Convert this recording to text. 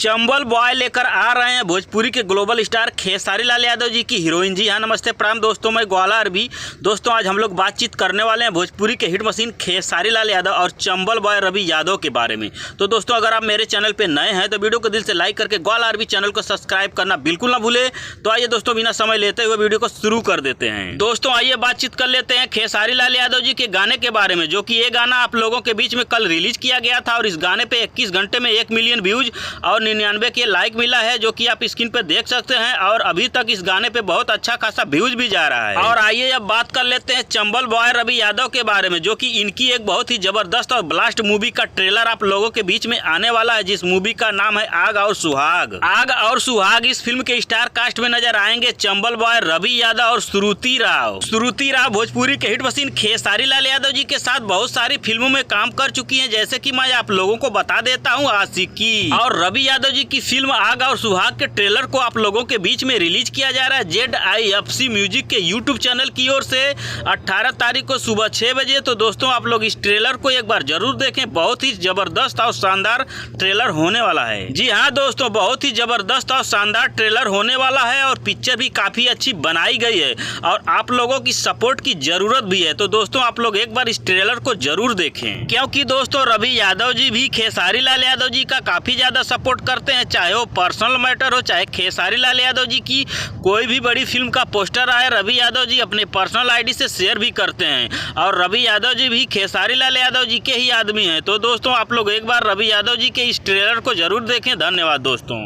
Chambal boy लेकर आ रहे हैं भोजपुरी के ग्लोबल स्टार खेसारी लाल यादव जी की हीरोइन। जी हाँ, नमस्ते प्रणाम दोस्तों, मैं ग्वाला अरबी। दोस्तों आज हम लोग बातचीत करने वाले हैं भोजपुरी के हिट मशीन खेसारी लाल यादव और चंबल बॉय रवि यादव के बारे में। तो दोस्तों अगर आप मेरे चैनल पे नए हैं तो वीडियो को दिल से लाइक करके ग्वाला अरबी चैनल को सब्सक्राइब करना बिल्कुल ना भूले। तो आइए दोस्तों बिना समय लेते हुए वीडियो को शुरू कर देते हैं। दोस्तों आइए बातचीत कर लेते हैं खेसारी लाल यादव जी के गाने के बारे में, जो कि ये गाना आप लोगों के बीच में कल रिलीज किया गया था और इस गाने पे 21 घंटे में 1 मिलियन व्यूज और 99 के लाइक मिला है, जो कि आप स्क्रीन पे देख सकते हैं। और अभी तक इस गाने पे बहुत अच्छा खासा व्यूज भी जा रहा है। और आइए अब बात कर लेते हैं चंबल बॉय रवि यादव के बारे में, जो कि इनकी एक बहुत ही जबरदस्त और ब्लास्ट मूवी का ट्रेलर आप लोगों के बीच में आने वाला है, जिस मूवी का नाम है आग और सुहाग। आग और सुहाग इस फिल्म के स्टार कास्ट में नजर आएंगे चंबल बॉय रवि यादव और श्रुति राव। श्रुति राव भोजपुरी के हिट मशीन खेसारी लाल यादव जी के साथ बहुत सारी फिल्मों में काम कर चुकी हैं, जैसे कि मैं आप लोगों को बता देता हूँ आशिकी। और रवि यादव जी की फिल्म आग और सुहाग के ट्रेलर को आप लोगों के बीच में रिलीज किया जा रहा है ZIFC म्यूजिक के यूट्यूब चैनल की ओर से 18 तारीख को सुबह 6 बजे। तो दोस्तों आप लोग इस ट्रेलर को एक बार जरूर देखें, बहुत ही जबरदस्त और शानदार ट्रेलर होने वाला है। जी हाँ दोस्तों, बहुत ही जबरदस्त और शानदार ट्रेलर होने वाला है और पिक्चर भी काफी अच्छी बनाई गई है और आप लोगों की सपोर्ट की जरूरत भी है। तो दोस्तों आप लोग एक बार इस ट्रेलर को जरूर देखें, क्योंकि दोस्तों रवि यादव जी भी खेसारी लाल यादव जी का काफी ज्यादा सपोर्ट करते हैं, चाहे वो पर्सनल मैटर हो चाहे खेसारी लाल यादव जी की कोई भी बड़ी फिल्म का पोस्टर आए, रवि यादव जी अपने पर्सनल आईडी से शेयर भी करते हैं। और रवि यादव जी भी खेसारी लाल यादव जी के ही आदमी हैं। तो दोस्तों आप लोग एक बार रवि यादव जी के इस ट्रेलर को जरूर देखें। धन्यवाद दोस्तों।